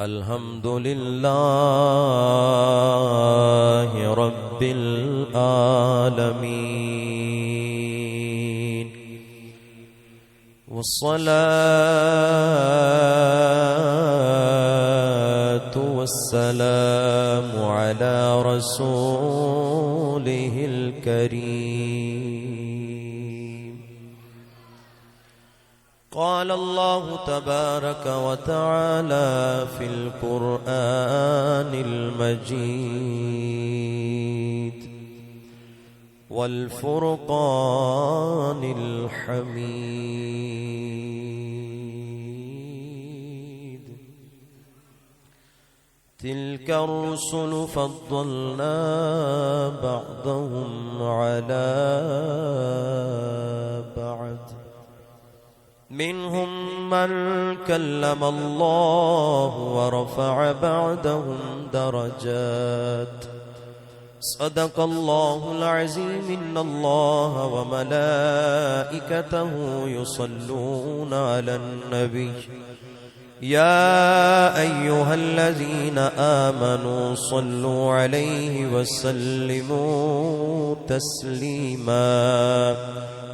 الحمد لله رب العالمين والصلاة والسلام على رسوله الكريم. قال الله تبارك وتعالى في القرآن المجيد والفرقان الحميد: تلك الرسل فضلنا بعضهم على بعض منهم من كلم الله ورفع بعضهم درجات. صدق الله العظيم. إن الله وملائكته يصلون على النبي يا أيها الذين آمنوا صلوا عليه وسلموا تسليما.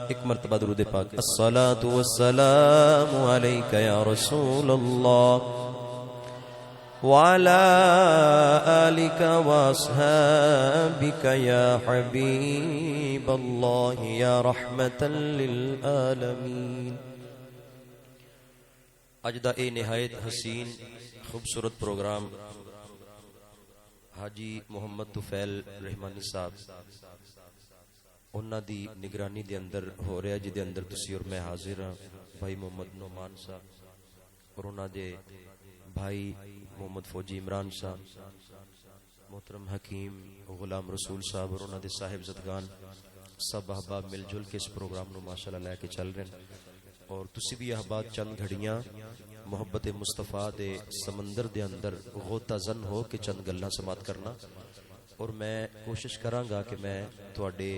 ایک مرتبہ درود پاک. الصلاة والسلام عليك يا رسول الله وعلى آلك وأصحابك يا حبيب الله يا رحمة للعالمين. اج دا اے نہایت حسین خوبصورت پروگرام حاجی محمد طفیل رحمانی صاحب انہاں دی نگرانی دے اندر ہو رہا، جدے اندر تسی اور میں حاضر ہاں. بھائی محمد نعمان صاحب اور انہاں دے بھائی محمد فوجی عمران صاحب، محترم حکیم غلام رسول صاحب اور انہاں دے صاحب زدگان سب احباب مل جل کے اس پروگرام نو ماشاءاللہ لے کے چل رہے ہیں. اور تسی بھی احباب چند گھڑیاں محبت مصطفیٰ دے سمندر دے اندر غوطہ زن ہو کے چند گلاں سماعت کرنا. اور میں کوشش کراں گا کہ میں تواڈے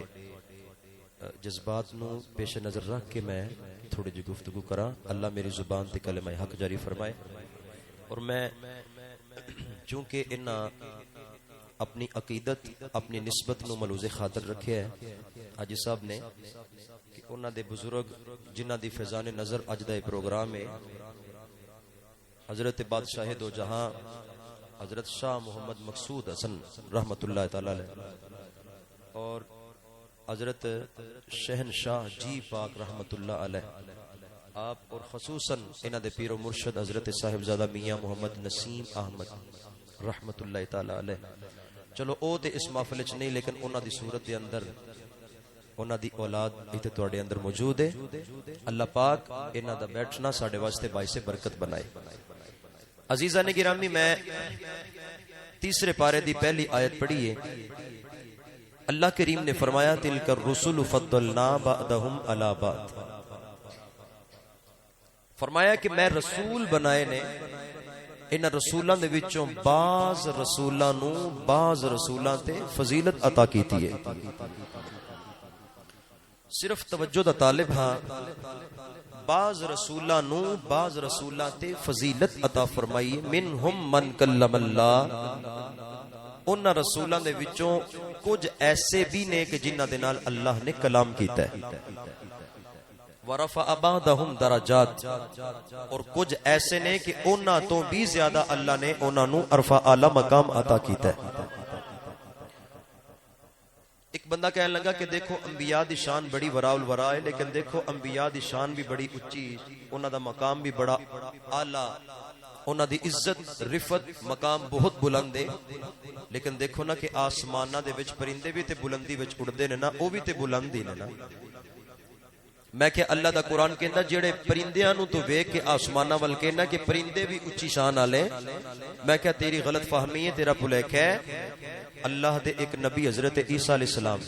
جذبات نو پیش نظر رکھ کے میں تھوڑی جی گفتگو کراں. اللہ میری زبان تے کلمہ حق جاری فرمائے. اور میں چونکہ انہاں اپنی عقیدت اپنی نسبت نو ملوز خاطر رکھے ہے حاجی صاحب نے کہ انہاں دے بزرگ جنہاں دی فیضان نظر اج دا پروگرام ہے حضرت بادشاہ دو جہاں حضرت شاہ محمد مقصود حسن رحمت اللہ تعالی علیہ اور حضرت شہنشاہ جی پاک رحمت اللہ علیہ آپ اور خصوصاً انہاں دے پیر و مرشد حضرت صاحبزادہ میاں محمد نسیم احمد رحمت اللہ تعالی علیہ. چلو او تے اس محفل وچ نہیں لیکن انہاں دی صورت دے اندر انہاں دی اولاد ایتھے تواڈے اندر موجود ہے. اللہ پاک انہاں دا بیٹھنا ساڈے واسطے باعث برکت بنائے. عزیزان گرامی، میں تیسرے پارے دی پہلی آیت پڑھی ہے. اللہ کریم نے فرمایا تلک الرسل فضلنا بعضهم علی بعض. فرمایا کہ میں رسول بنائے نے، انہاں رسولاں دے وچوں بعض رسولاں نو بعض رسولاں تے فضیلت عطا کیتی ہے. صرف توجہ دا طالب ہاں، بعض رسولاں نو بعض رسولاں تے فضیلت عطا فرمائی. منہم من کلم اللہ، انہاں رسولاں دے وچوں کچھ ایسے بھی نے کہ جنہاں دے نال اللہ نے کلام کیتا ہے. ورفع بعضهم درجات، اور کچھ ایسے نے کہ انہاں تو بھی زیادہ اللہ نے انہاں نو عرفہ اعلی مقام عطا کیتا ہے. ایک بندہ کہنے لگا کہ دیکھو انبیاء دی شان بڑی وراء الورا ہے، لیکن دیکھو انبیاء دی شان بھی بڑی اونچی، انہاں دا مقام بھی بڑا اعلی، انہاں دی عزت رفت مقام بہت بلند ہے. لیکن دیکھو نا کہ آسماناں دے وچ پرندے بھی تے بلندی وچ اڑدے نے نا، او بھی تے بلند ہی نے نا. میں کہ اللہ دا قرآن کہندا جڑے پرندیاں نو تو ویکھ کے آسماناں ول کہنا کہ پرندے بھی اونچی شان والے. میں کہ تیری غلط فہمی ہے، تیرا بھلیکھا ہے. اللہ دے ایک نبی حضرت عیسیٰ علیہ السلام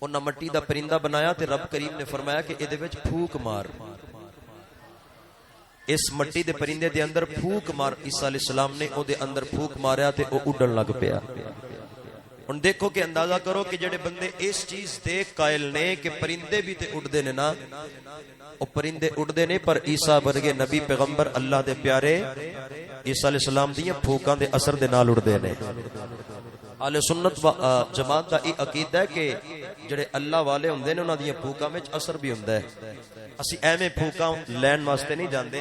انہاں مٹی دا پرندہ بنایا تے رب کریم نے فرمایا کہ اے دے وچ پھوک مار. اس مٹی دے پرندے دے اندر پھوک مار. عیسیٰ علیہ السلام نے او دے اندر پھوک ماریا تے او اڈن لگ پیا. ہن دیکھو کہ اندازہ کرو کہ جڑے بندے اس چیز دے قائل نے کہ پرندے بھی تے اڑدے نے نا، او پرندے اڑدے نے پر عیسیٰ ورگے نبی پیغمبر اللہ دے پیارے عیسیٰ علیہ السلام دیاں پھوکاں دے اثر دے نال اڑدے نے۔ اہل سنت و جماعت دا یہ عقیدہ ہے کہ جڑے اللہ والے ہوندے نے انہاں دیاں پھوکاں وچ اثر بھی ہوندا ہے، اسی ایویں پھوکاں لین واسطے نہیں جاندے۔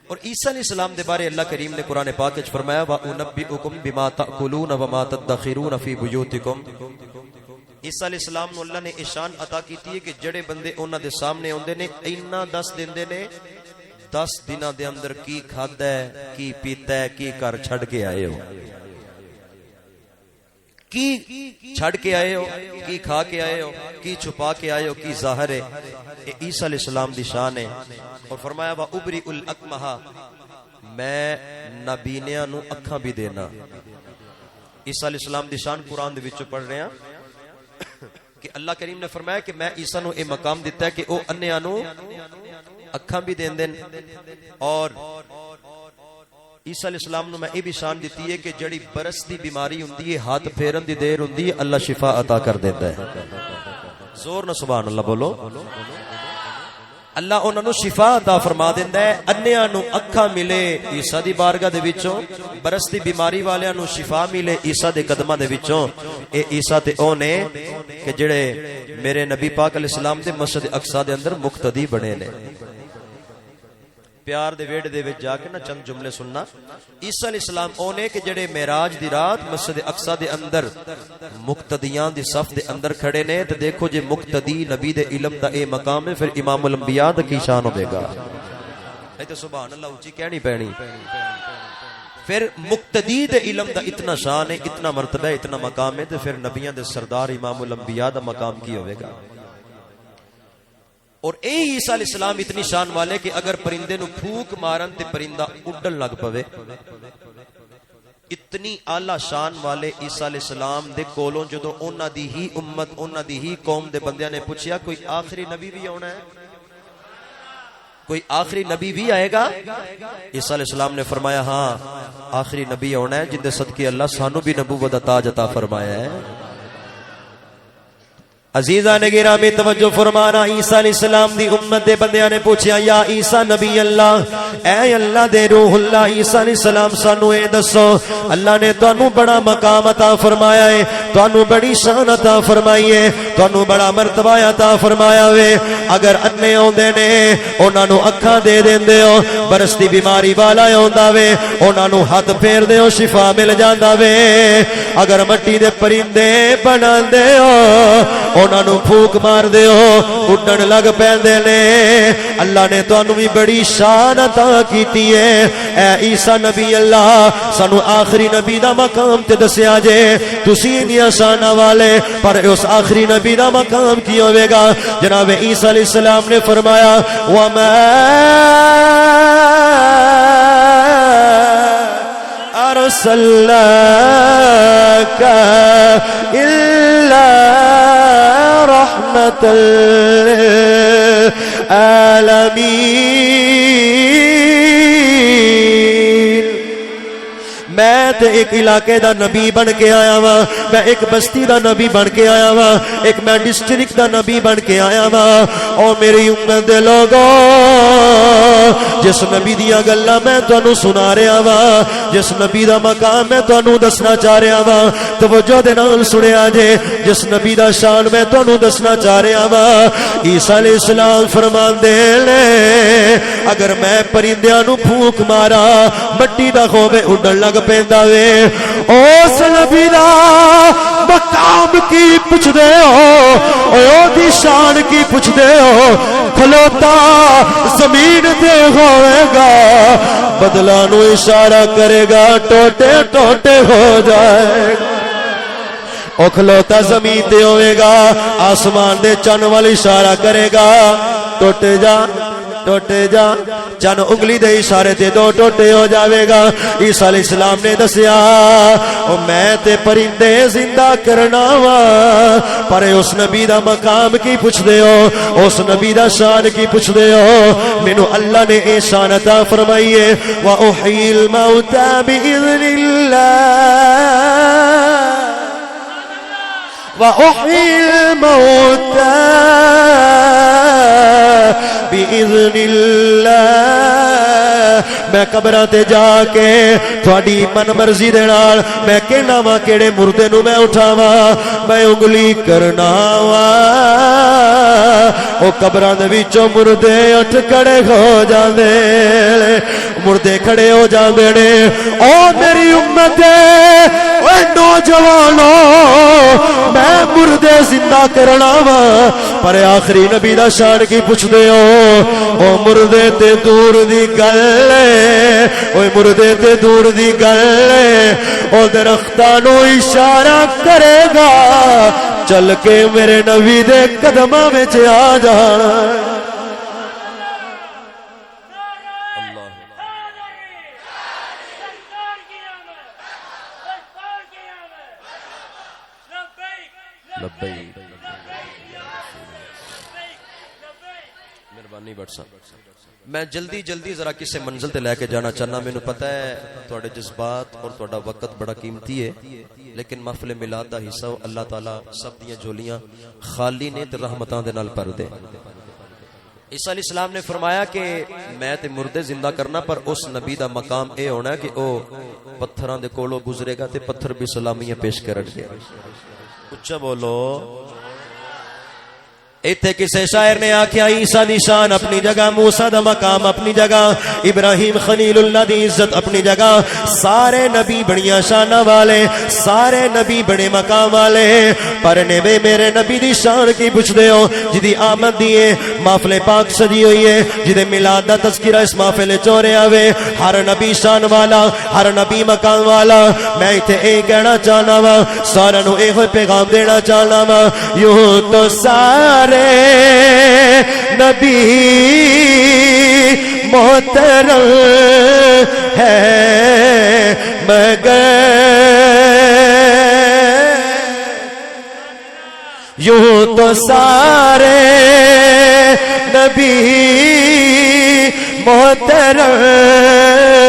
اور عیسیٰ علیہ السلام دے بارے اللہ کریم نے قرآن پاک وچ فرمایا وَأُنَبِّئُكُم بِمَا تَأْكُلُونَ وَمَا تَدَّخِرُونَ فِي بُيُوتِكُم۔ عیسیٰ علیہ السلام نو اللہ نے اشان عطا کیتی ہے کہ جڑے بندے انہاں دے سامنے ہوندے نے اینا دس دیندے نے 10 دناں دے اندر کی کھادا ہے، کی پیتا ہے، کی گھر چھڑ کے آئے ہو، کی چھڑ کے آئے ہو، کی کھا کے آئے ہو، کی چھپا کے آئے ہو، کی ظاہر ہے۔ یہ عیسیٰ علیہ السلام دی شان ہے۔ اور فرمایا وَأُبْرِئُ الْأَكْمَحَ، میں نابینیاں نو اکھاں بھی دینا۔ عیسیٰ علیہ السلام دی شان قرآن دے وچوں پڑھ رہے ہیں کہ اللہ کریم نے فرمایا کہ میں عیسیٰ نو اے مقام دیتا ہے کہ او انیاں نو اکھاں بھی دین دین، اور عیسیٰ علیہ السلام نو میں یہ بھی شان دیتی ہے کہ جڑی برس دی بیماری ہوندی ہے، ہاتھ پھیرن دی دیر ہوندی ہے، اللہ شفا عطا کر دیتا ہے۔ زور نہ سبحان اللہ بولو۔ اللہ انہاں نو شفا عطا فرما دیندا ہے، انیاں نو اکھاں ملے عیسیٰ دی بارگاہ دے وچوں، برس دی بیماری والیاں نو شفا ملے عیسیٰ دے قدماں دے وچوں۔ اے عیسیٰ تے او نے کہ جڑے میرے نبی پاک علیہ السلام دے مسجد اقصی دے اندر مقتدی بنے نے۔ پیار دے ویڑ دے وچ جا کے نا چند جملے سننا۔ عیسیٰ علیہ السلام او نے کہ جڑے معراج دی رات مسجد اقصی دے اندر مقتدیاں دی صف دے اندر کھڑے نے، تے دیکھو جے مقتدی نبی دے علم دا اے مقام ہے، پھر امام الانبیاء دا کی شان ہوے گا۔ اے تے سبحان اللہ اونچی کہنی پینی۔ پھر مقتدی دے علم دا اتنا شان ہے، اتنا مرتبہ ہے، اتنا مقام ہے، تے پھر نبیاں دے سردار امام الانبیاء دا مقام کی ہوے گا۔ اور اے عیسیٰ علیہ السلام اتنی شان والے کہ اگر پرندے نو پھوک مارن تے پرندہ اڈن لگ پوے۔ اتنی اعلی شان والے عیسیٰ علیہ السلام دے کولوں جدوں انہاں دی ہی امت، انہاں دی ہی قوم دے بندیاں نے پوچھیا کوئی آخری نبی بھی آنا ہے، کوئی آخری نبی بھی آئے گا؟ عیسیٰ علیہ السلام نے فرمایا ہاں آخری نبی آنا ہے جن دے صدقے اللہ سانو بھی نبوت دا تاج عطا فرمایا ہے۔ عزیزان گرامی توجہ فرمانا، عیسیٰ علیہ السلام دی امت دے بندیاں نے پوچھا یا عیسیٰ نبی اللہ، اے اللہ دے روح اللہ، عیسیٰ علیہ السلام سانو اے دسو اللہ نے تانوں بڑا مقام عطا فرمایا ہے، تانوں بڑی شان عطا فرمائی ہے، تانوں بڑا مرتبہ عطا فرمایا وے، اگر انے ہوندے نے انہاں نو اکھاں دے دیندے ہو، برس دی بیماری والا ہوندا وے انہاں نو ہاتھ پھیر دے ہو شفا مل جاندا وے، اگر مٹی دے پرندے بناندے ہو انہاں نو پھوک مار دے ہو اڈن لگ پیندے نے۔ اللہ نے تانوں بھی بڑی شان عطا کیتی ہے، اے عیسیٰ نبی اللہ سانو آخری نبی دا مقام تے دسیا جے، تسی انیاں شاناں والے پر اس آخری نبی دا مقام کی ہوے گا؟ جناب عیسیٰ علیہ السلام نے فرمایا وما أرسلناك إلا رحمة للعالمين۔ میں تے ایک علاقے دا نبی بن کے آیا وا، میں ایک بستی دا نبی بن کے آیا وا، ایک میں ڈسٹرکٹ دا نبی بن کے آیا وا۔ او میری امت دے لوگو جس نبی دیا گلاں میں تانوں سنا رہا وا، جس نبی دا مقام میں تانوں دسنا چاہ رہا وا، توجہ دے نال سنیا جے، جس نبی دا شان میں تانوں دسنا چاہ رہا وا، عیسیٰ علیہ السلام فرماندے نے اگر میں پرندیاں نو پھونک مارا مٹی دا خوبے اڈن لگ پیندا وے، اس نبی دا مقام کی پوچھ دے ہو، او دی شان کی پوچھ دے ہو، کھلوتا زمین تے ہوئے گا، بدلا نو اشارہ کرے گا ٹوٹے ٹوٹے ہو جائے گا، او کھلوتا زمین تے ہوئے گا، آسمان دے چن والی اشارہ کرے گا ٹوٹے جا ٹوٹے جا، چن انگلی دے اشارے تے دو ٹوٹے ہو جاوے گا۔ عیسیٰ علیہ السلام نے دسیا او میں تے پرندے زندہ کرنا وا، پر اس نبی دا مقام کی پوچھ دے ہو، اس نبی دا شان کی پوچھ دے ہو، مینوں اللہ نے اے شان عطا فرمائی ہے وَأُحْيِي الْمَوْتَى بِإِذْنِ اللَّهِ وأحيي الموتى بإذن الله میں قبراں تے جا کے تھوڑی من مرضی دے نال میں کہنا وا کیڑے مردے نو میں اٹھاواں میں انگلی کرنا وا او قبراں دے وچوں مردے اٹھ کھڑے ہو جاندے مردے کھڑے ہو جاندے نے او میری امت اے نوجوانو میں مردے زندہ کرنا وا پر آخری نبی دا شان کی پوچھ دے او مردے تے دور دی گل اوے مردے تے دور دی گل او درختاں نو اشارہ کرے گا چل کے میرے نبی دے قدماں وچ آ جانا مہربانی بٹ صاحب میں جلدی ذرا کسے منزل تے لے کے جانا چاہنا مینوں پتہ ہے تواڈے جذبات اور تواڈا وقت بڑا قیمتی ہے لیکن محفل میلاد دا حصہ اللہ تعالی سب دیاں جھولیاں خالی نے تے رحمتاں دے نال بھر دے عیسیٰ علیہ السلام نے فرمایا کہ میں تے مردے زندہ کرنا پر اس نبی دا مقام اے ہونا ہے کہ او پتھراں دے کولوں گزرے گا تے پتھر بھی سلامیاں پیش کرن گے اچھا بولو ایتھے کسے شاعر نے آکھیا عیسیٰ دی شان اپنی جگہ موسیٰ دا مقام اپنی جگہ ابراہیم خلیل اللہ دی عزت اپنی جگہ سارے نبی بڑیاں شانہ والے سارے نبی بڑے مقام والے پر نبی میرے نبی دی شان کی پوچھ دے ہو جدی آمد دیئے محفل پاک سجی ہوئی ہے جدے میلاد دا تذکرہ اس محفل چورے آوے ہر نبی شان والا ہر نبی مقام والا میں ایتھے ایک کہنا چاہنا وا سارا نو ایک ہوئے پیغام دینا چاہنا وا یوں تو سارے نبی محترم ہے مگر یوں تو سارے نبی محترم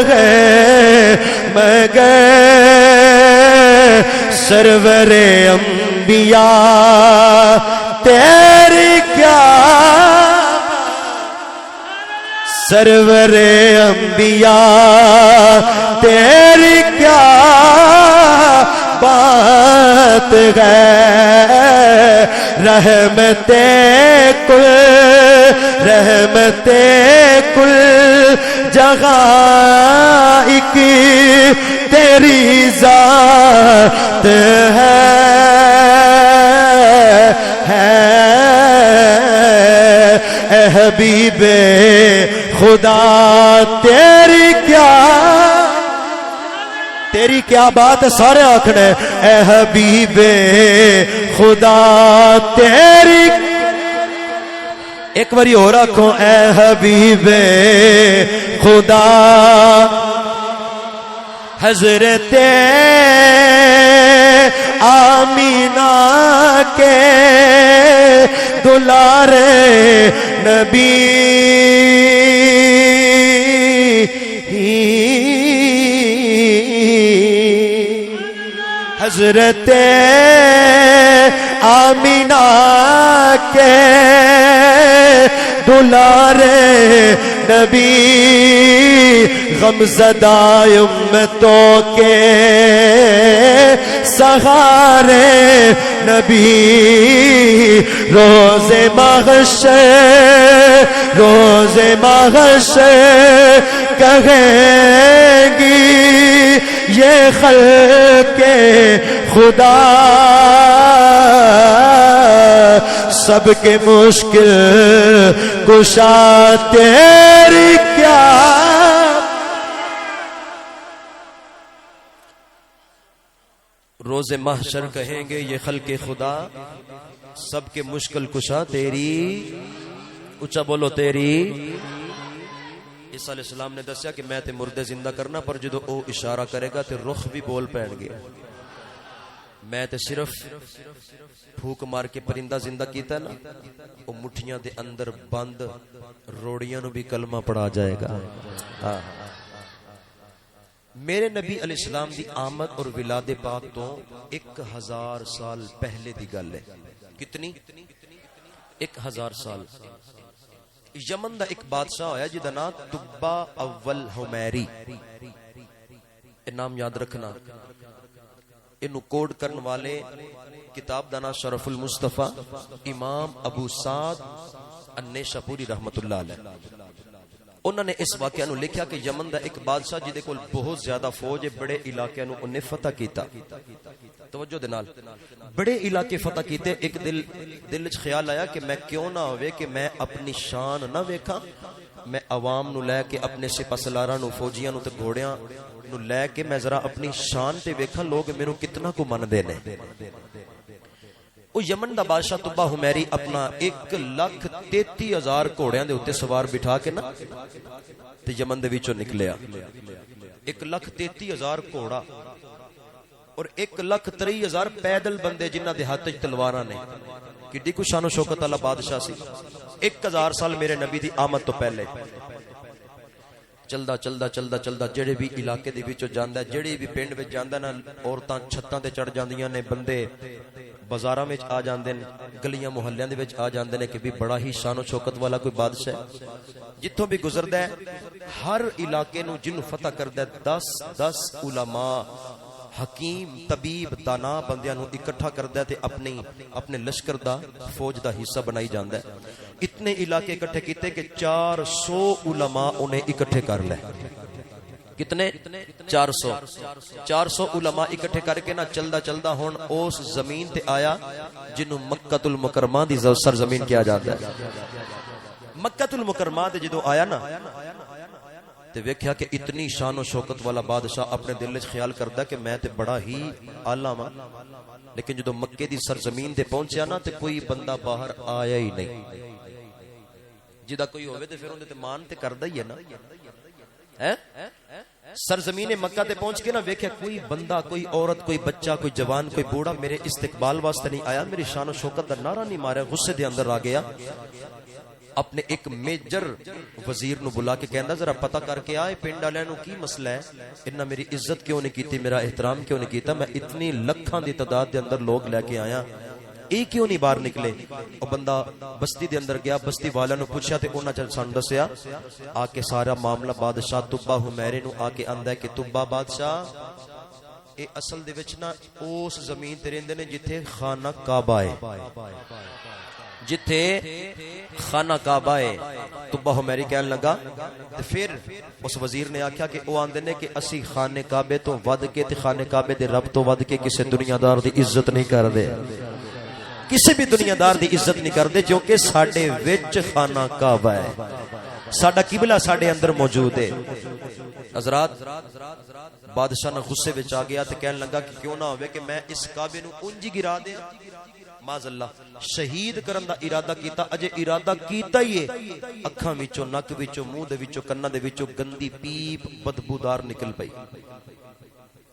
ہے مگر سرور انبیاء تیری کیا سرور انبیاء تیری کیا بات ہے رحمت کل جگہ ایک تیری ذات ہے اے حبیب خدا تیری کیا بات سارے آکھنے اے حبیب خدا تیری ایک باری اور آکھو اے حبیب خدا حضرت آمینہ کے دلارے نبی حضرت آمینہ کے دلارے نبی غمزدہ امتوں کے سہارے نبی روز محشر کہیں گی یہ خلق خدا سب کے مشکل کشا تیری کیا روز محشر کہیں گے یہ خلق خدا سب کے مشکل کشا تیری اچھا بولو تیری عیسیٰ علیہ السلام نے دسیا کہ میں تے مردے زندہ کرنا پر جدو او اشارہ کرے گا تے رخ بھی بول پین گیا میں تے صرف پھوک مار کے پرندہ زندہ کیتا ہے نا او مٹھیاں دے اندر بند روڑیاں نو بھی کلمہ پڑھا جائے گا میرے نبی علیہ السلام دی آمد اور ولاد پاک تو 1000 سال پہلے دی گل ہے. کتنی؟ 1000 سال. یمن دا ایک بادشاہ ہویا جدا نام تبا اول حمیری. یہ نام یاد رکھنا. انو کوڈ کرن والے کتاب دا نام شرف المصطفیٰ امام ابو سعد النیشاپوری رحمت اللہ علیہ. انہوں نے اس واقعہ نو لکھیا کہ یمن دا ایک بادشاہ جدے کول بہت زیادہ فوج ہے، بڑے علاقے نو انہیں فتح کیتا. توجہ دے نال بڑے علاقے فتح کیتے. ایک دل وچ خیال آیا کہ میں کیوں نہ ہوئے کہ میں اپنی شان نہ ویکھاں، میں عوام نو لے کے اپنے سپہ سلاراں نو فوجیاں نو تے گھوڑیاں نو لے کے میں ذرا اپنی شان تے ویکھاں لوگ میرے کتنا کو من دے نے. او یمن دا بادشاہ تبا حمیری اپنا 1,33,000 گھوڑیاں دے اوتے سوار بٹھا کے نا تے یمن دے وچوں نکلیا. 1,33,000 گھوڑا اور 1,23,000 پیدل بندے جنہاں دے ہاتھ وچ تلواراں نے. کڈی کو شان و شوکت والا بادشاہ سی. 1000 سال میرے نبی دی آمد تو پہلے چلدا چلدا چلدا چلدا جڑے بھی علاقے دے وچوں جاندا ہے، جڑے بھی پنڈ وچ جاندا نا، عورتاں چھتاں تے چڑھ جاندیاں نے، بندے بازاراں وچ آ جاندے نے، گلیاں محلیاں دے وچ آ جاندے نے کہ بھی بڑا ہی شان و شوکت والا کوئی بادشاہ ہے. جتھوں بھی گزردا ہے ہر علاقے نو جنوں فتح کردا ہے 10 علماء حکیم طبیب دانا بندیاں نو اکٹھا کردا ہے تے اپنے لشکر دا فوج دا حصہ بنائی جاندا ہے. اتنے علاقے اکٹھے کیتے کہ 400 علماء انہیں اکٹھے کر لے. کتنے؟ 400 علماء اکٹھے کر کے نا چلدا چلدا ہن اس زمین تے آیا جنوں مکہ المکرمہ دی سرزمین کیا جاتا ہے. مکہ المکرمہ تے جدوں آیا نا تے ویکھیا کہ اتنی شان و شوکت والا بادشاہ اپنے دل وچ خیال کردا کہ میں تے بڑا ہی اعلیٰ ہاں، لیکن جدوں مکے دی سرزمین تے پہنچیا نا تے کوئی بندہ باہر آیا ہی نہیں. جدا کوئی ہوئے تے پھر اون تے مان تے کردا ہی ہے نا. سرزمین مکہ تے پہنچ کے نا ویکھیا کوئی بندہ، کوئی عورت، کوئی بچہ، کوئی جوان، کوئی بوڑھا میرے استقبال واسطے نہیں آیا، میری شان و شوکت دا نعرہ نہیں ماریا. غصے دے اندر آ گیا. اپنے ایک میجر وزیر نو بلا کے کہندا ذرا پتہ کر کے آئے پنڈ والےاں نو کی مسئلہ ہے، انہاں میری عزت کیوں نہیں کیتی، میرا احترام کیوں نہیں کیتا، میں اتنی لکھاں دی تعداد دے اندر لوگ لے کے آیا، اے کیوں نہیں باہر نکلے. او بندہ بستی دے اندر گیا، بستی والے نو پوچھا تے انہاں چل سان دسیا آ کے سارا معاملہ بادشاہ تبا حمیری نو آ کے آندا ہے کہ تبا بادشاہ اے اصل دے وچ نا اس زمین تے رہندے نے جتھے خانہ کعبہ ہے، جتھے خانہ کعبہ ہے. تبا حمیری کہنے لگا تے پھر اس وزیر نے آکھیا کہ او آندے نے کہ اسی خانہ کعبے تو ود کے تے خانہ کعبے دے رب تو ود کے کسے دنیا دار دی عزت نہیں کردے، کسی بھی دنیا دار دی عزت نہیں کردے، کیونکہ ساڈے وچ خانہ کعبہ ہے، ساڈا قبلہ ساڈے اندر موجود ہے. حضرات بادشاہ نہ غصے وچ آ گیا تے کہنے لگا کہ کیوں نہ ہوئے کہ میں اس کعبے نو انج گرا دے، معاذ اللہ شہید کرن دا ارادہ کیتا، اجے ارادہ کیتا ہی ہے اکھاں وچوں، نک وچوں، منہ دے وچوں، کناں دے وچوں گندی پیپ بدبودار نکل پئی.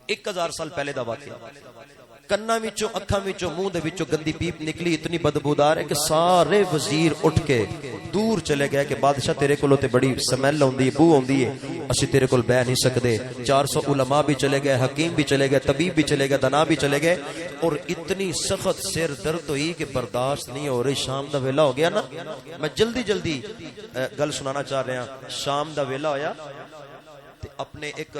1000 سال پہلے دا واقعہ. کناں وچوں، اکھاں وچوں، منہ دے وچوں گندی پیپ نکلی، اتنی بدبودار ہے کہ سارے وزیر اٹھ کے دور چلے گئے کہ بادشاہ تیرے کولوں تے بڑی سمیل ہوندی ہے، بو ہوندی ہے، اسی تیرے کول بہ نہیں سکدے. 400 علماء بھی چلے گئے، حکیم بھی چلے گئے، طبیب بھی چلے گئے، دنا بھی چلے گئے، اور اتنی سخت سر درد ہوئی کہ برداشت نہیں ہو رہی. شام دا ویلا ہو گیا نا، میں جلدی گل سنانا چاہ رہا ہوں. شام دا ویلا ہویا تے اپنے ایک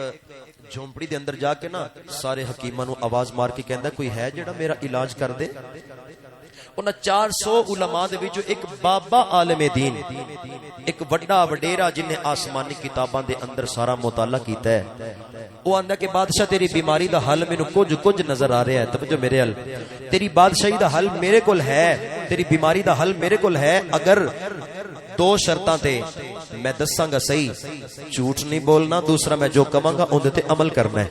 جھونپڑی دے اندر جا کے نا سارے حکیماں نو آواز مار کے کہندا کوئی ہے جڑا میرا علاج کر دے. انہاں 400 علماء دے وچوں ایک بابا عالم دین، ایک وڈا وڈیرا جن نے آسمانی کتاباں دے اندر سارا مطالعہ کیتا ہے، وہ آندا کہ بادشاہ تیری بیماری دا حل مینوں کچھ نظر آ رہا ہے. توجہ میرے حل، تیری بادشاہی دا حل میرے کول ہے، تیری بیماری دا حل میرے کول ہے، اگر 2 شرطاں تے میں دساں گا صحیح، جھوٹ نہیں بولنا، دوسرا میں جو کہاں گا اون تے عمل کرنا ہے.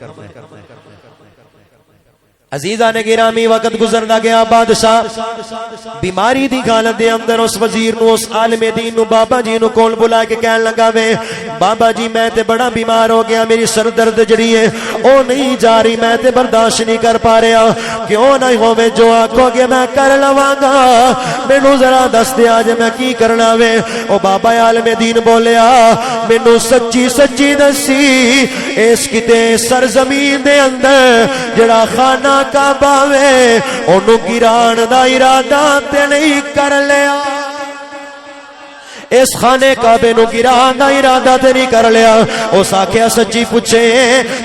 عزیزاں نے گرامی وقت گزردا گیا، بادشاہ بیماری دی حالت دے اندر اس وزیر نو، اس عالم دین نو، بابا جی نو کول بلا کے کہن لگا وے بابا جی میں تے بڑا بیمار ہو گیا، میری سر درد جڑی ہے او نہیں جا رہی، میں تے برداشت نہیں کر پا رہا، کیوں نہ ہووے جو آکھو گے میں کر لواں گا، مینوں ذرا دس دے اج میں کی کرنا وے۔ او بابا عالم دین بولیا مینوں سچی سچی دسی اس کتے سرزمین دے اندر جڑا خانہ کعبہ وے اونوں گران دا ارادہ تے نہیں کر لیا، اس خانے کعبے نو گران دا ارادہ تے نہیں کر لیا۔ اس آکھیا سچی پوچھے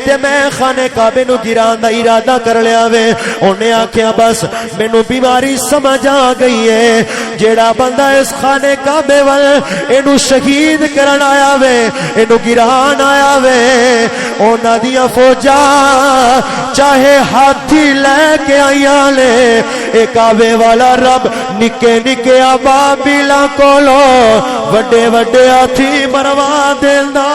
تے میں خانے کعبے نو گران دا ارادہ کر لیا وے۔ اونے آکھیا بس مینوں بیماری سمجھ آ گئی ہے، جیڑا بندہ اس خانے کعبے ول اینو شہید کرن آیا وے، اینو گران آیا وے، انہاں دیاں فوجاں چاہے ہاتھی لے کے آئیاں لے، اے کعبے والا رب نکے نکے ابابیلاں کولو وڈے وڈے ہاتھی مروا دیندا۔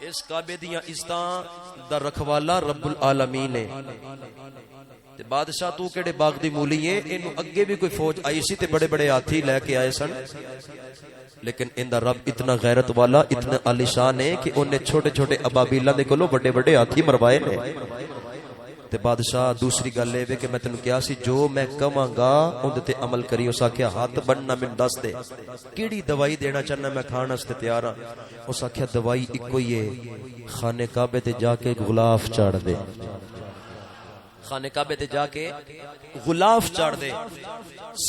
اس کعبے دیاں عزتاں دا رکھوالا رب العالمین ہے۔ تے بادشاہ تو کیڑے باغ دی مولی ہے، اینو اگے بھی کوئی فوج آئی سی تے بڑے بڑے ہاتھی لے کے آئے سن، لیکن ان دا رب اتنا غیرت والا، اتنا عالی شان ہے کہ انہیں چھوٹے چھوٹے ابابیلاں دے کولوں بڑے بڑے ہاتھی مروائے نے۔ تے بادشاہ دوسری گل اے کہ میں تینوں کہیا سی جو میں کہاں گا اون تے عمل کری۔ اس آکھیا ہاتھ بننا مینوں دس دے، کیڑی دوائی دینا چاہنا میں کھان واسطے تیار ہاں۔ اس آکھیا دوائی اکو ہی ہے، خانے کعبے تے جا کے غلاف چاڑھ دے، خانے کعبے تے جا کے غلاف چاڑھ دے۔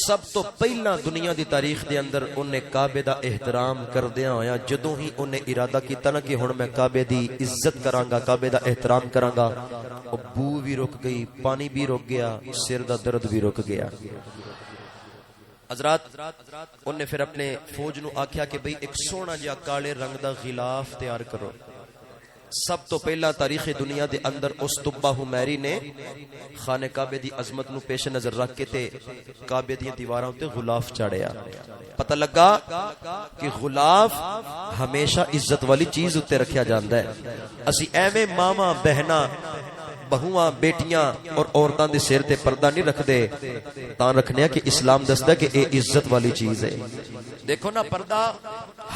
سب تو پہلا دنیا دی تاریخ دے اندر انہیں کعبے دا احترام کردیاں ہویا جدوں ہی انہیں ارادہ کیتا نا کہ ہن میں کعبے دی عزت کراں گا، کعبے دا احترام کراں گا، او بو بھی رک گئی، پانی بھی رک گیا، سر دا درد بھی رک گیا۔ حضرات انہیں پھر اپنے فوج نو آکھیا کہ بھئی ایک سونا جہا کالے رنگ دا غلاف تیار کرو۔ سب تو پہلا تاریخ دنیا دے اندر اس تبا حمیری نے خانے کعبے دی عظمت نو پیش نظر رکھ کے تے کعبے دی دیواراں تے غلاف چاڑیا۔ پتہ لگا کہ غلاف ہمیشہ عزت والی چیز اتے رکھیا جاندا ہے۔ اسی ایویں ماواں بہناں بہواں بیٹیاں اور عورتاں دے سر تے پردہ نہیں رکھ دے، تاں رکھنے کہ اسلام دسدا کہ اے عزت والی چیز ہے۔ دیکھو نا پردہ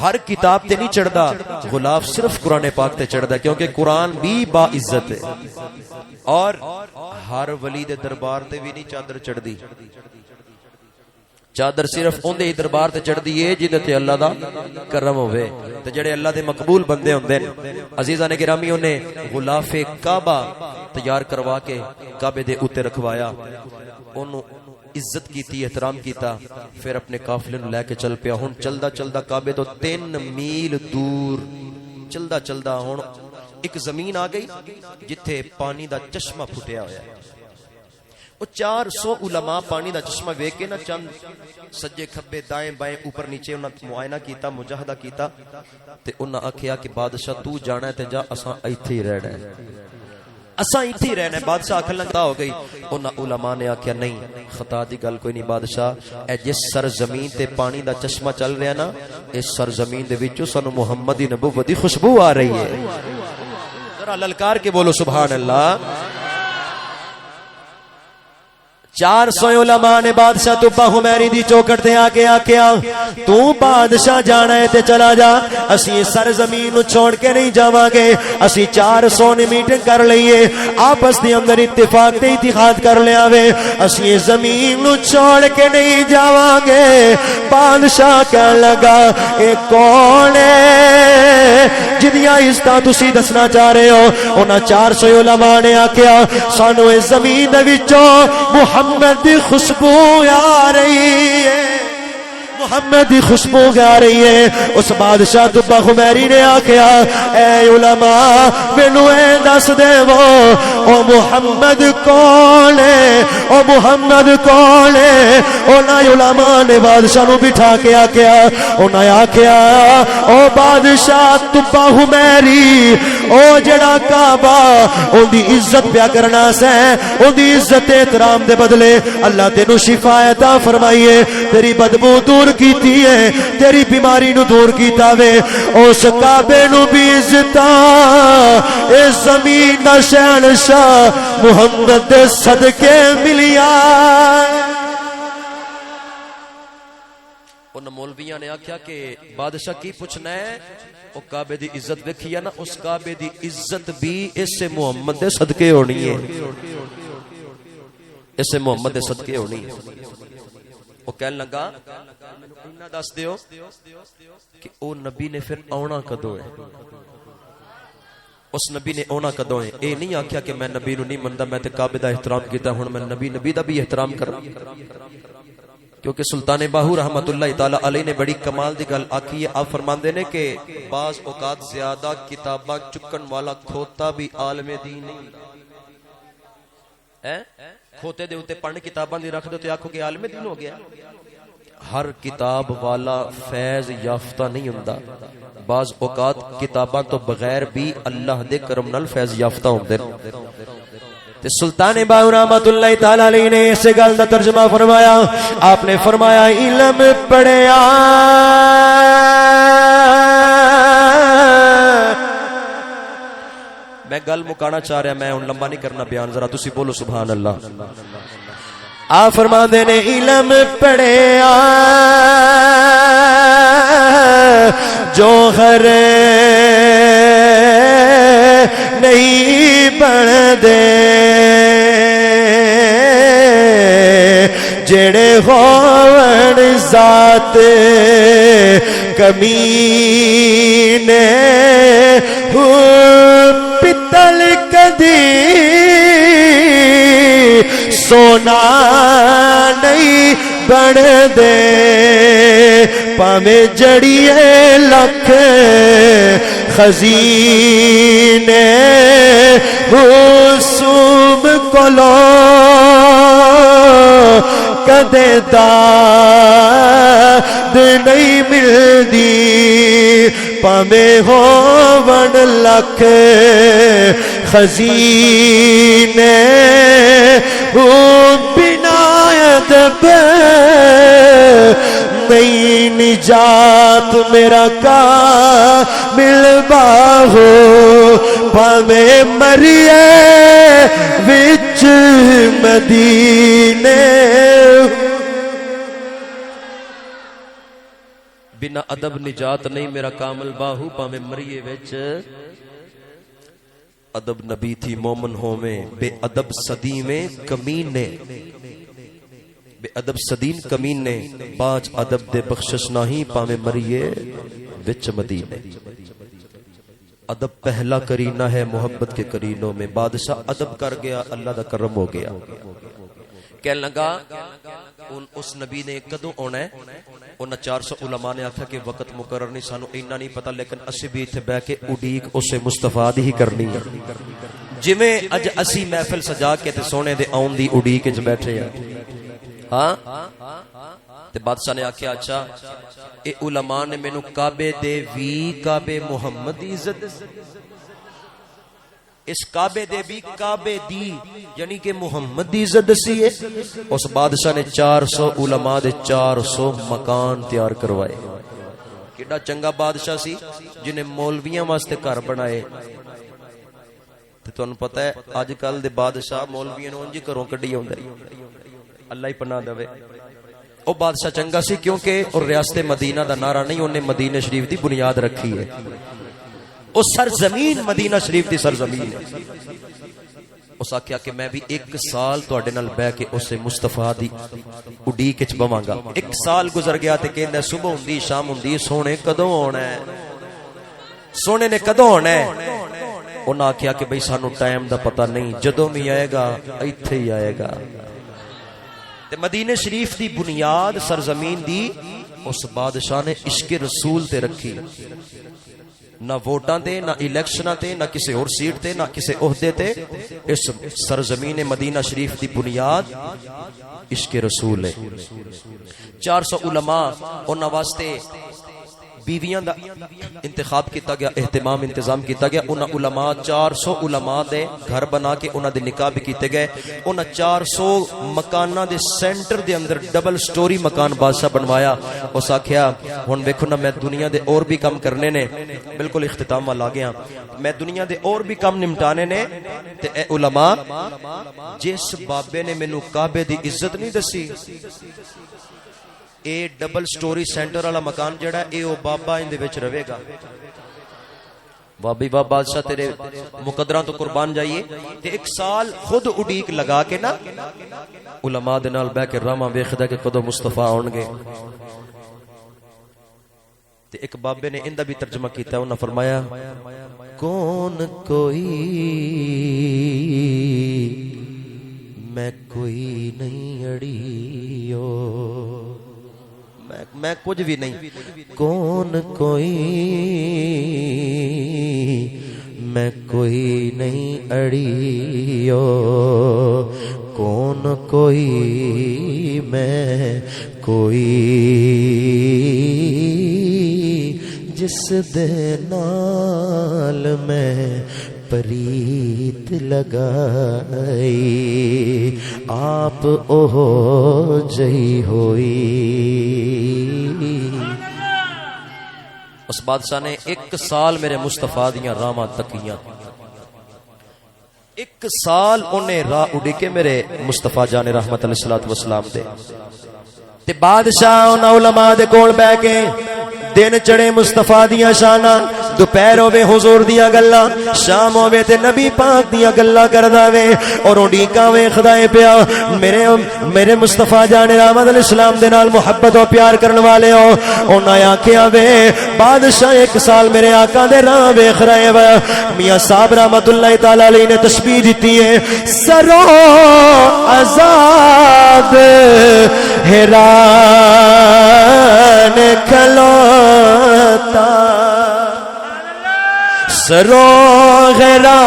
ہر کتاب تے نہیں چڑھدا، غلاف صرف قرآن پاک تے چڑھدا کیونکہ قرآن بھی با عزت ہے، اور ہر ولی دے دربار تے بھی نہیں چادر چڑھدی، چادر صرف اندے ہی دربار تے چڑھدی ہے جدے تے اللہ دا کرم ہوئے تے جڑے اللہ دے مقبول بندے ہوندے نے۔ عزیزان گرامی انہیں غلاف کعبہ تیار کروا کے کعبے دے اوتے رکھوایا، انہوں عزت کیتی، احترام کیتا، پھر اپنے قافلے نو لے کے چل پیا۔ ہن چلدا چلدا کعبے تو 3 میل دور چلدا چلدا ہن ایک زمین آ گئی جتھے پانی دا چشمہ پھٹیا ہویا ہے۔ وہ 400 علماء پانی دا چشمہ ویکھ کے نا چند سجے کھبے دائیں بائیں اوپر نیچے انہاں معائنہ کیتا، مجاہدہ کیتا تے انہاں آکھیا کہ بادشاہ تو جانا ہے تے جا، اساں ایتھے ہی رہنا ہے، اساں ایتھے ہی رہنا ہے۔ بادشاہ اکھلن تا ہو گئی۔ انہاں علماء نے آکھیا نہیں، خطا دی گل کوئی نہیں بادشاہ، اے جس سرزمین تے پانی دا چشمہ چل رہا نا، اس سرزمین دے وچوں سانو محمد دی نبوت دی خوشبو آ رہی ہے۔ ذرا للکار کے بولو سبحان اللہ۔ 400 علماء نے بادشاہ تبا حمیری دی چوکٹ تے آ کے آکھیا تو بادشاہ جانا ہے تے چلا جا، اسی سرزمین نو چھوڑ کے نہیں جاواں گے۔ اسی 400 نے میٹنگ کر لئیے، آپس دے اندر اتفاق تے اتحاد کر لیا وے، اسی زمین نو چھوڑ کے نہیں جاواں گے۔ بادشاہ کہن لگا اے کون ہے جنیاں عزتاں تسی دسنا چاہ رہے ہو؟ انہاں 400 علماء نے آکھیا سانو اس زمین دے وچوں محمد دی خوشبو آ رہی ہے، محمد دی خوشبو آ رہی ہے۔ اس بادشاہ تبا حمیری نے آکھیا اے علماء مینوں اے دس دے وہ او محمد کون ہے، او محمد کون ہے؟ انہاں علماء نے بادشاہ نو بٹھا کے آکھیا، انہاں آکھیا او بادشاہ تبا حمیری، او جڑا کعبہ اون دی عزت پیا کرنا سا، اون دی عزت احترام دے بدلے اللہ تینو شفا عطا فرمائیے، تیری بدبو دور کیتی ہے تیری بیماری نو دور کیتا وے اس کعبے نو بھی عزتاں اے زمین دا شہنشاہ محمد دے صدقے ملیا ان مولویاں نے آکھیا کہ بادشاہ کی پوچھنا ہے او کعبے دی عزت ویکھی ہے نا اس کعبے دی عزت بھی اس سے محمد دے صدقے ہونی ہے اس سے محمد دے صدقے ہونی ہے وہ کہنے لگا انہاں دس دیو کہ او نبی نے پھر آنا کدوں ہے اس نبی نے آنا کدوں ہے اے نہیں آکھیا کہ میں نبی نو نہیں مندا میں تے کعبے دا احترام کیتا ہن میں نبی دا بھی احترام کراں کیونکہ سلطان باہو رحمت اللہ تعالی علیہ نے بڑی کمال دی گل آکھی ہے آپ فرماندے نے کہ بعض اوقات زیادہ کتاباں چکن والا کھوتا بھی عالم دین نہیں ہے کھوتے دے اوتے پڑھ کتاباں دی رکھ دو تے آکھو کہ عالم دین ہو گیا ہر کتاب والا فیض یافتہ نہیں ہوندا بعض اوقات کتاباں تو بغیر بھی اللہ دے کرم نال فیض یافتہ ہوندے تے سلطان باہو رحمت اللہ تعالی علیہ نے اس گل دا ترجمہ فرمایا آپ نے فرمایا علم پڑھیا میں گل مکانا چاہ رہا میں ہن لمبا نہیں کرنا بیان ذرا تسی بولو سبحان اللہ آپ فرماندے نے علم پڑھیا جوہر نہیں بن دے جڑے ہون ذات کمینے ہو پتل کدی سونا نہیں بن دے پاویں جڑیے لکھ خزینے حسوم کولو کدے داد نہیں ملدی پاویں ہون لکھ خزینے بنا ادب نہیں نجات میرا کامل باہو پاویں مریے وچ مدینے بنا ادب نجات نہیں میرا کامل باہو پاویں مریے وچ ادب نبی تھی مومن ہوویں بے ادب صدیمیں کمینے بے ادب صدیم کمینے باج ادب دے بخشش نہیں پاویں مریے وچ مدینے ادب پہلا کرینہ ہے محبت کے کرینوں میں بادشاہ ادب کر گیا اللہ دا کرم ہو گیا کہنے لگا اس نبی نے کدوں آنا ہے انہاں 400 علماء نے آکھا کہ وقت مقرر نہیں سانو اینا نہیں پتا لیکن اسی بھی اتنے بیٹھ کے اڈیک اسے مصطفیٰ دی ہی کرنی ہے جویں اج اسی محفل سجا کے تے سونے دے آن دی اڈیک وچ بیٹھے ہیں ہاں تے بادشاہ نے آکھیا اچھا اے علماء نے مینوں کعبے دے وی کعبے محمد دی عزت اس کعبے دے بھی کعبے دی یعنی کہ محمد دی عزت دسی ہے اس بادشاہ نے 400 علماء دے 400 مکان تیار کروائے کیڑا چنگا بادشاہ سی جنہیں مولویاں واسطے گھر بنائے تے تانوں پتہ ہے اج کل دے بادشاہ مولویاں نوں انج گھروں کڈی اوندے اللہ ہی پناہ دے او بادشاہ چنگا سی کیونکہ اور ریاست مدینہ دا نعرہ نہیں انہیں مدینہ شریف دی بنیاد رکھی ہے او سرزمین مدینہ شریف دی سرزمین ہے اس آکھیا کہ میں بھی 1 سال تواڈے نال بیٹھ کے اسے مصطفیٰ دی اڈیک وچ بواں گا 1 سال گزر گیا تے کہندا صبح ہوندی شام ہوندی سونے کدوں آنا ہے سونے نے کدوں آنا ہے انہاں آکھیا کہ بھئی سانو ٹائم دا پتہ نہیں جدوں بھی آئے گا ایتھے ہی آئے گا تے مدینہ شریف دی بنیاد سرزمین دی اس بادشاہ نے عشق رسول تے رکھی نہ ووٹاں تے نہ الیکشناں تے نہ کسی اور سیٹ تے نہ کسی عہدے تے اس سرزمین مدینہ شریف دی بنیاد عشق رسول ہے 400 علماء انہاں واسطے بیویاں دا انتخاب کیتا گیا، اہتمام انتظام کیتا گیا. انہاں علماء 400 علماء دے گھر بنا کے انہاں دے نکاح بھی کیتے گئے. انہاں 400 مکاناں دے سینٹر دے اندر ڈبل سٹوری مکان بادشاہ بنوایا. اس آکھیا ہن ویکھو نا میں دنیا دے اور بھی کام کرنے نے، بالکل اختتام والا آ گیا، میں دنیا دے اور بھی کام نمٹانے نے تے اے علماء جس بابے نے مینوں کعبے دی عزت نہیں دسی، اے ڈبل سٹوری سینٹر والا مکان جڑا اے او بابا ان دے وچ رہے گا. بابی بابا بادشاہ تیرے مقدراں تو قربان جائیے. تے ایک سال خود اڈیک لگا کے نا علماء دے نال بیٹھ کے راما ویکھدا کہ کدوں مصطفی آن گے. تے ایک بابے نے اندا بھی ترجمہ کیتا، انہاں فرمایا کون کوئی میں کوئی نہیں اڑیو، میں کچھ بھی نہیں، کون کوئی میں کوئی نہیں اڑیو، کون کوئی میں کوئی جس دے نال میں پریت لگائی آپ اوہ جئی ہوئی. اس بادشاہ نے 1 سال میرے مصطفیٰ دیاں راہاں تکیاں، 1 سال انہیں راہ اڑی کے میرے مصطفیٰ جان رحمت علیہ الصلوۃ والسلام دے. تے بادشاہ انہاں علماء دے کول بیٹھ کے دن چڑھے مصطفیٰ دیاں شاناں، دوپہر ہوے حضور دیاں گلاں، شام ہوے تے نبی پاک دیاں گلاں کردا وے اور اڈیکاں ویکھدا اے پیا میرے مصطفیٰ جان رحمت علیہ السلام دے نال محبت و پیار کرن والے ہو. انہاں آکھیا وے بادشاہ 1 سال میرے آقا دے راہ ویکھ رہے وا. میاں صاحب رحمت اللہ تعالی علیہ نے تسبیح دتی ہے سرو آزاد حیران کھلوتا سرو غیران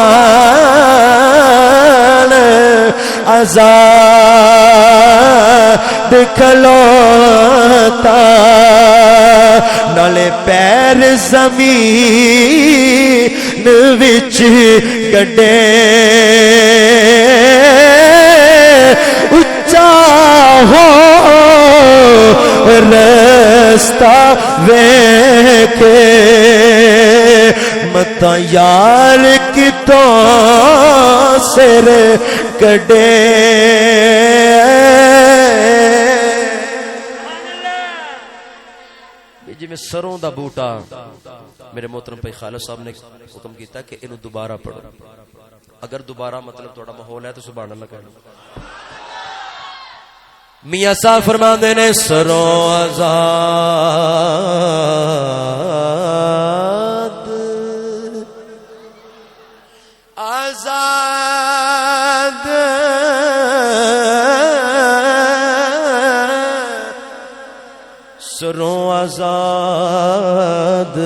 آزاد کھلوتا نالے پیر زمین وچ گڈے اچا ہو رستہ ویکھے متا یار کتوں سر کڈے. جی میں سروں دا بوٹا میرے محترم بھائی خالد صاحب نے حکم کیتا کہ انہوں دوبارہ پڑھو، اگر دوبارہ مطلب تھوڑا ماحول ہے تو سبحان اللہ کہنا. میاں صاحب فرماندے نے سروں آزاد آزاد سروں آزاد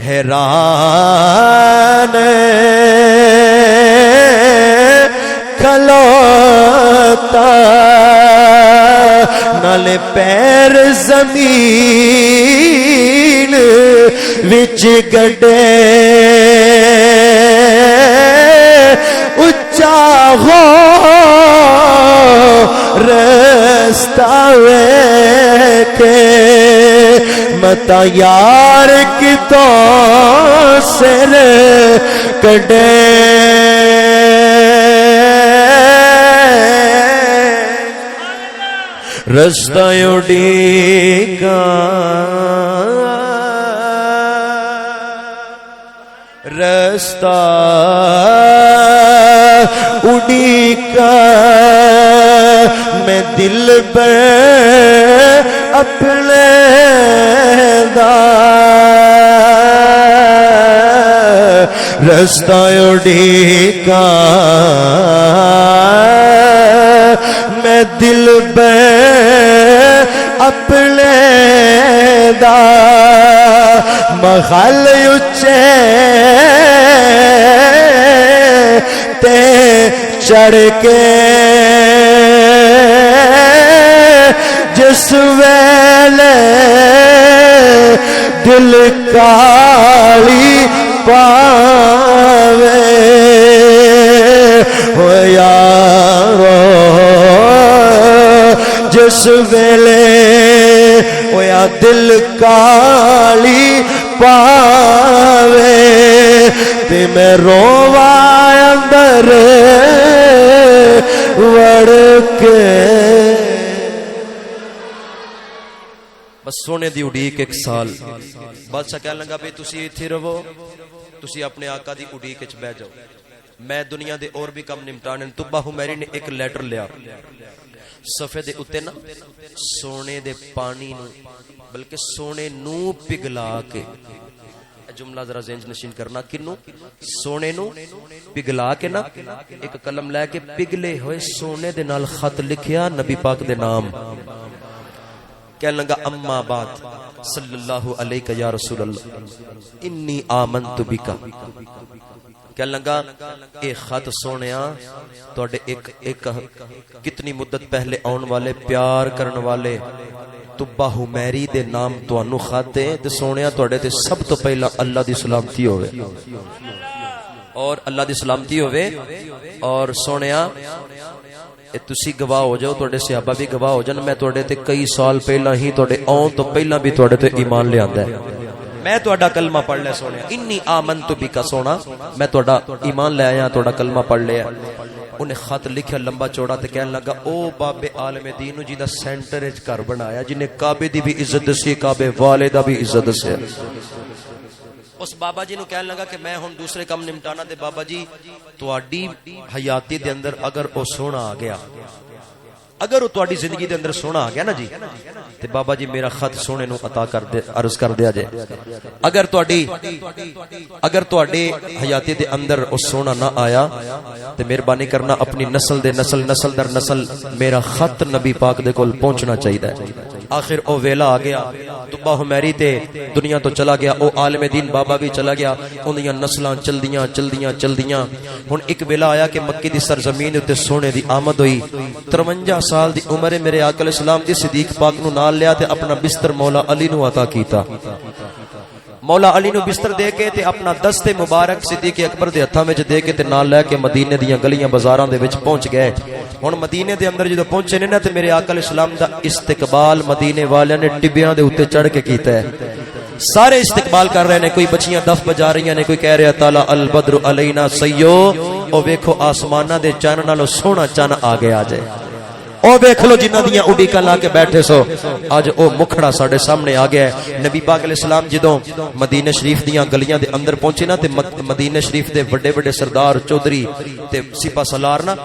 حیران کھلوتا نالے پیر زمین وچ گڈے اچا ہو رستہ ویکھے متا یار کتوں سر کڈے. رستہ اڈیکا رستہ اڈیکا میں دل پر اپنے دا رستہ اڈیکا میں دل پہ اپنے دا مخال اچے تے چڑھ کے جس ویلے دل کالی پاوے ہو یارو جس ویلے ہویا دل کالی پاوے تے میں رووا اندر وڑ کے بس سونے دی اڑیک ایک سال بادشاہ کہنے لگا بھئی تسی ایتھے رہو تسی اپنے آقا دی اڑیک وچ بیٹھ جاؤ میں دنیا دے اور بھی کم نمٹانے طبہ حمیری نے ایک لیٹر لیا صفحے دے اتے نا سونے دے پانی نو بلکہ سونے نو پگلا کے جملہ ذرا ذہن نشین کرنا کنو سونے نو پگلا کے نا ایک قلم لے کے پگلے ہوئے سونے دے نال خط لکھیا نبی پاک دے نام کہنے لگا اما بعد صلی اللہ علیہ یا رسول اللہ انی آمنت بکا کہنے لگا اے خط سونیا توڑے ایک کتنی مدت پہلے آن والے پیار کرن والے طبہ حمیری دے نام تو انو خط دے تے سونیا توڑے تے سب تو پہلا اللہ دی سلامتی ہوئے اور اللہ دی سلامتی ہوئے اور سونیا تسی گواہ ہو جاؤ توڑے صحابہ بھی گواہ ہو جان میں توڑے تے کئی سال پہلا ہی توڑے آن تو پہلا بھی توڑے تے ایمان لے آندہ ہے میں توڑا کلمہ پڑھ لے سونے انی آمنت بکا سونا میں توڑا ایمان لے آیا توڑا کلمہ پڑھ لے انہیں خط لکھیا لمبا چوڑا تے کہنے لگا او باب عالم دینو جی دا سینٹر اچ کر بنایا جنہیں کعبے دی بھی عزت سی کعبے والدہ بھی عزت سے اس بابا جی نو کہنے لگا کہ میں ہن دوسرے کم نمٹانا دے بابا جی تواڈی حیاتی دے اندر اگر او سونا آ گیا اگر وہ تواڈی زندگی دے اندر سونا آ گیا نا جی تے بابا جی میرا خط سونے نو عطا کر دے عرض کر دیا جائے اگر تواڈی حیاتی دے اندر وہ سونا نہ آیا تے مہربانی کرنا اپنی نسل دے نسل در نسل میرا خط نبی پاک دے کول پہنچنا چاہیے آخر او ویلا آ گیا طبہ حمیری تے دنیا تو چلا گیا او عالم دین بابا بھی چلا گیا انہیاں نسلاں چلدیاں ہن ایک ویلا آیا کہ مکے دی سرزمین تے سونے دی آمد ہوئی 53 سال دی عمر میرے آقا علیہ السلام دی صدیق پاک نو نال لیا تے اپنا بستر مولا علی نو عطا کیتا مولا علی نو بستر دے کے تے اپنا دست مبارک صدیق اکبر دے ہتھاں وچ دے کے تے نال لے کے مدینے دیاں گلیاں بازاراں دے وچ پہنچ گئے ہن مدینے دے اندر جدوں پہنچے نے نا تے میرے آقا علیہ السلام دا استقبال مدینے والے نے ٹبیاں دے اوتے چڑھ کے کیتا ہے سارے استقبال کر رہے نے کوئی بچیاں دف بجا رہی نے کوئی کہہ رہا تعالی البدر علینا سیو او ویکھو آسماناں دے چن نالوں سونا چن آ گیا جے او دیکھ لو جنہ دیاں اڈیکاں لا کے بیٹھے سو اج او مکھڑا ساڈے سامنے آ گیا ہے نبی پاک علیہ السلام جدوں مدینہ شریف دیاں گلیاں دے اندر پہنچے نا تے مدینہ شریف دے بڑے بڑے سردار چودھری تے سپاہ سالار نا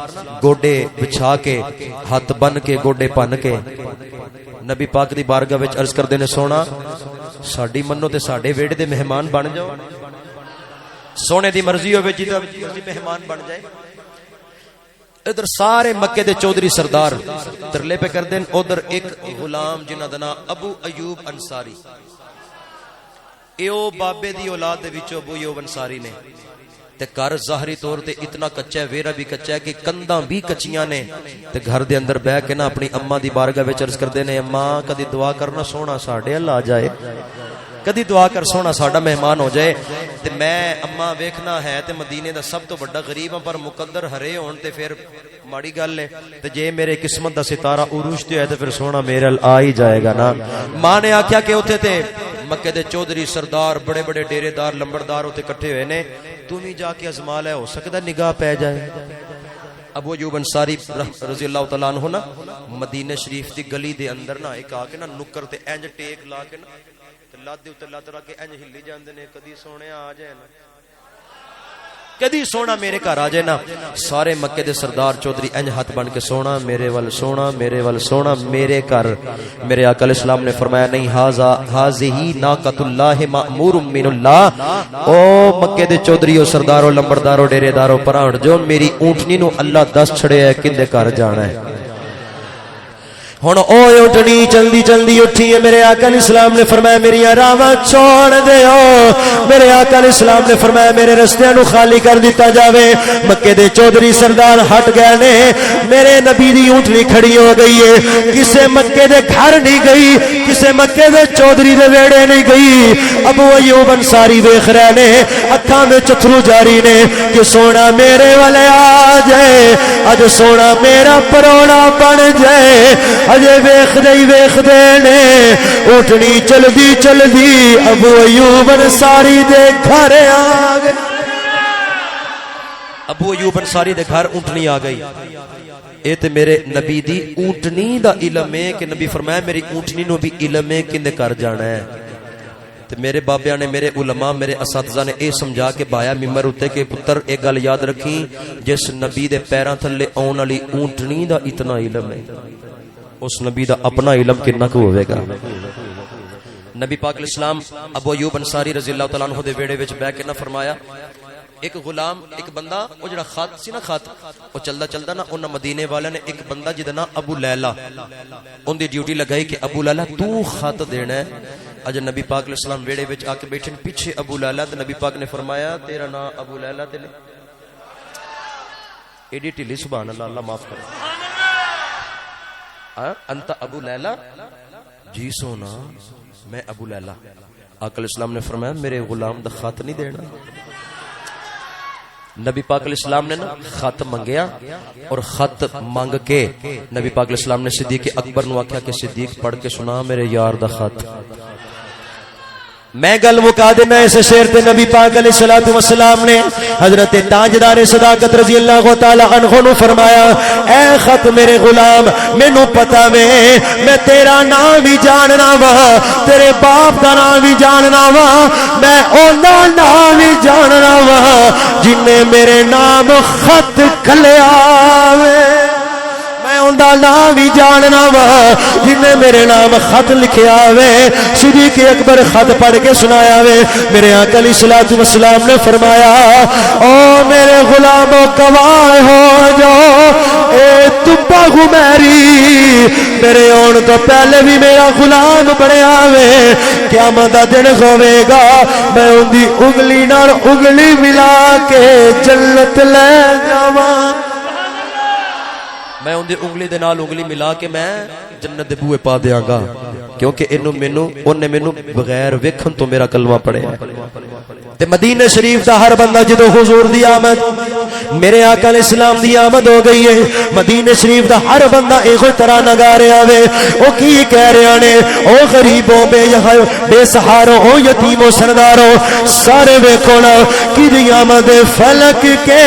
گوڈے بچھا کے ہاتھ بن کے گوڈے پن کے نبی پاک دی بارگاہ وچ عرض کردے نے سونا ساڈی منو تے ساڈے ویڑے دے مہمان بن جاؤ سونے دی مرضی ہوے جدا مرضی مہمان بن جائے ادھر سارے مکے دے چودھری سردار ترلے پہ کر دیں ادھر ایک غلام جنہ دنا ابو ایوب انصاری ایو بابے دی اولاد دے وچوں ابو ایوب انصاری نے تے گھر ظاہری طور تے اتنا کچا ہے ویرا بھی کچا ہے کہ کنداں بھی کچیاں نے تے گھر دے اندر بیٹھ کے نا اپنی اماں دی بارگاہ وچ عرض کردے نے اماں کدی دعا کرنا سونا ساڈے ال آ جائے کدی دعا کر سونا ساڈا مہمان ہو جائے تے میں اما ویکھنا ہے تے مدینے دا سب تو بڑا غریب ہاں پر مقدر ہرے ہون تے پھر ماڑی گل ہے تے جے میرے قسمت دا ستارہ عروج تے ہے تے پھر سونا میرے ال آ ہی جائے گا نا ماں نے آکھیا کہ اوتھے تے مکے دے چودھری سردار بڑے بڑے ڈیرے دار لمبردار اوتھے اکٹھے ہوئے نے تو بھی جا کے ازما لے ہو سکدا نگاہ پے جائے ابو ایوب انصاری رضی اللہ تعالیٰ عنہ نا مدینہ شریف دی گلی دے اندر نا ایک آ کے نا نکر تے انج ٹیک لا کے نا لاد دے اوتے لاد رکھ کے انج ہلی جاندے نے کدی سونے آ جائے نا کدی سونا میرے گھر آ جائے نا سارے مکے دے سردار چودھری انج ہاتھ بن کے سونا میرے ول سونا میرے گھر میرے آقا علیہ السلام نے فرمایا نہیں ہاذہی ناقۃ اللہ مأمور من اللہ او مکے دے چودھریو سردارو لمبردارو ڈیرے دارو پراہٹ جو میری اونٹنی نو اللہ دس چھڑے ہے کندے گھر جانا ہے ہن او اٹھنی چلدی چلدی اٹھی ہے. میرے آقا علیہ السلام نے فرمایا میری راواں چھوڑ دیو. میرے آقا علیہ السلام نے فرمایا میرے رستیاں نو خالی کر دیتا جاوے. مکے دے چودھری سردار ہٹ گئے نے. میرے نبی دی اونٹنی کھڑی ہو گئی ہے. کسے مکے دے گھر نہیں گئی, کسے مکے دے چودھری دے ویڑے نہیں گئی. ابو ایوب انصاری ویکھ رہے نے, اکھاں میں چترو جاری نے کہ سونا میرے والے آ جائے, اج سونا میرا پرونا بن جائے. اجے ویکھ دے نے اٹھنی چلدی چلدی ابو ایوب انصاری دے گھر آ گئے. ابو ایوب انصاری دے گھر اونٹنی آ گئی. اے تے میرے نبی دی اونٹنی دا علم ہے کہ نبی فرمایا میری اونٹنی نو بھی علم ہے کندے کر جانا ہے. تے میرے بابیاں نے, میرے علماء, میرے اساتذہ نے اے سمجھا کے بایا ممبر اتے کہ پتر ایک گل یاد رکھی, جس نبی دے پیراں تھلے آن والی اونٹنی دا اتنا علم ہے, اس نبی دا اپنا علم کتنا کو ہوئے گا. نبی پاک علیہ السلام ابو ایوب انصاری رضی اللہ تعالیٰ عنہ دے ویڑے وچ بیٹھ کے نہ فرمایا ایک غلام, ایک بندہ, وہ جڑا خط سی نا, خط وہ چلدا چلدا نا انہاں مدینے والے نے ایک بندہ جدا نا ابو لیلا, ان دی ڈیوٹی لگائی کہ ابو لیلا تو خط دینا ہے. اج نبی پاک علیہ السلام ویڑے وچ آ کے بیٹھے پیچھے ابو لیلا, تے نبی پاک نے فرمایا تیرا نام ابو لیلا تے نہیں, ایڈی ٹھلی سبحان اللہ, اللہ معاف کرے, انت ابو لیلا, جی سونا میں ابو لیلا. آقا علیہ السلام نے فرمایا میرے غلام دا خط نہیں دینا. نبی پاک علیہ السلام نے نا خط منگیا, اور خط مانگ کے نبی پاک علیہ السلام نے صدیق اکبر نو آکھیا کہ صدیق پڑھ کے سنا میرے یار دا خط. میں گل مکا دینا اس شعر تے نبی پاک علیہ الصلوۃ والسلام نے حضرت تاجدار صداقت رضی اللہ تعالی عنہ نو فرمایا اے خط میرے غلام, مینوں پتہ وے میں تیرا نام بھی جاننا وا, تیرے باپ دا نام بھی جاننا وا, میں اوندا نام بھی جاننا وا جن نے میرے نام خط کھلیا وے. میں اوندا نام بھی جاننا وا جن نے میرے نام خط لکھیا وے. صدیق اکبر خط پڑھ کے سنایا وے. میرے آقا علیہ الصلوۃ والسلام نے فرمایا او میرے غلامو گواہ ہو جاؤ, اے تبا غمیری میرے آن تو پہلے بھی میرا غلام بنیا وے. قیامت دا دن ہوے گا, میں ان دی انگلی نال انگلی ملا کے جنت لے جاواں. میں ان دی انگلی دے نال انگلی ملا کے میں جنت دے بوئے پا دیاں گا, کیونکہ انہیں مینوں بغیر ویکھن تو میرا کلمہ پڑھے. تے مدینہ شریف دا ہر بندہ جدو حضور دی آمد, میرے آقا علیہ السلام دی آمد ہو گئی ہے, مدینہ شریف دا ہر بندہ ایک طرح نگا رہا وے. او کی کہہ رہے نے, او غریبوں بے سہاروں, او یتیموں سرداروں, سارے ویکھو نا کی دی آمد فلک کے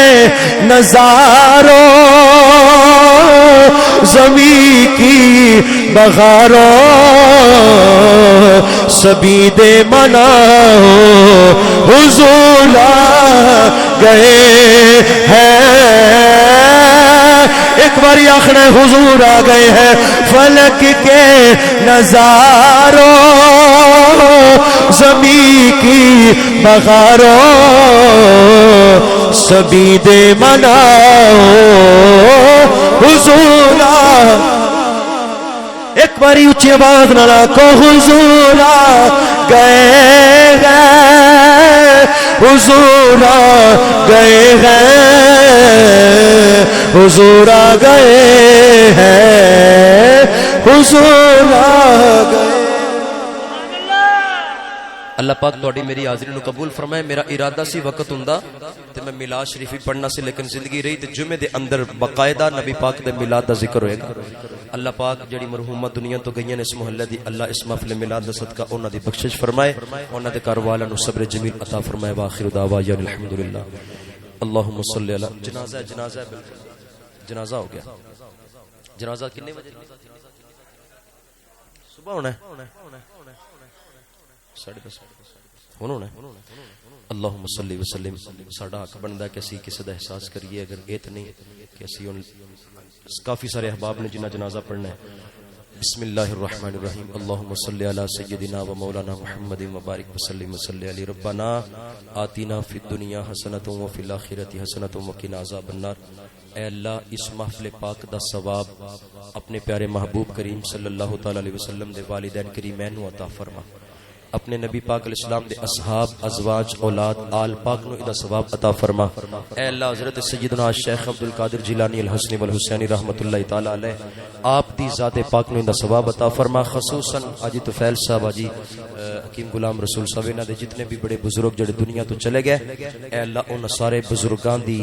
نظاروں, زمین کی بغاروں, سبھی دے مناؤ حضور آ گئے ہیں. ایک باری آخر حضور آ گئے ہیں. فلک کے نظاروں, زمین کی بغاروں, سبھی دے مناؤ حضور آ. ایک باری اونچی آواز نہ کو حضور آ گئے ہیں, حضور آ گئے ہیں, حضور آ گئے ہیں, حضور آ گئے. اللہ پاک تہاڈی میری حاضری نو قبول فرمائے. میرا ارادہ سی وقت ہوندا تے میں میلاد شریف پڑھنا سی, لیکن زندگی رہی تے جمعے دے اندر باقاعدہ نبی پاک دے میلاد دا ذکر ہوئے گا. اللہ پاک جڑی مرحومہ دنیا تو گئیاں نے اس محلے دی, اللہ اس محفل میلاد دا صدقہ انہاں دی بخشش فرمائے, انہاں دے گھر والوں نو صبر جمیل عطا فرمائے. واخر دعوانا الحمدللہ. اللہم صلی علی جنازہ ہو گیا. جنازہ کتنے بجے صبح ہونا ہے؟ 10:30 ہونا ہے. اللہم صلی وسلم. ساڈا حق بندا کہ اسی کسی دا احساس کریے, اگر ایت نہیں کہ اسی کافی سارے احباب نے جنہ جنازہ پڑھنا ہے. بسم اللہ الرحمن الرحیم. اللہم صلی علی سیدنا و مولانا محمد مبارک وسلم وصلی علی. ربنا آتنا فی الدنیا حسنۃ وفی الآخرۃ حسنۃ وقنا عذاب النار. اے اللہ اس محفل پاک دا ثواب اپنے پیارے محبوب کریم صلی اللہ تعالی علیہ وسلم دے والدین کریمین نو عطا فرما، اپنے نبی پاک علیہ السلام دے اصحاب ازواج اولاد آل پاک نو ادا ثواب عطا فرما۔ اے اللہ حضرت سیدنا شیخ عبد القادر جیلانی الحسنی والحسینی رحمۃ اللہ تعالی علیہ آپ دی ذات پاک نو ادا ثواب عطا فرما، خصوصاً حاجی طفیل صاحب، حاجی حکیم غلام رسول صاحب، انہاں دے جتنے بھی بڑے بزرگ جڑے دنیا تو چلے گئے، اے اللہ ان سارے بزرگاں دی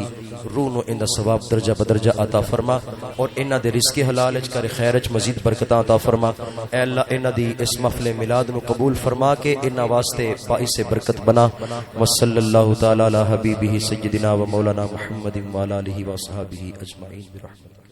روح نو ادا ثواب درجہ بدرجہ عطا فرما، اور انہاں دے رزق حلال وچ کر خیر وچ مزید برکتاں عطا فرما۔ اے اللہ انہاں دی اس محفل میلاد نو قبول فرما کہ انہاں واسطے باعث برکت بنا۔ وصلی اللہ تعالی علی حبیبہ سیدنا و مولانا محمد و علی آلہ و صحابہ اجمعین برحمتہ۔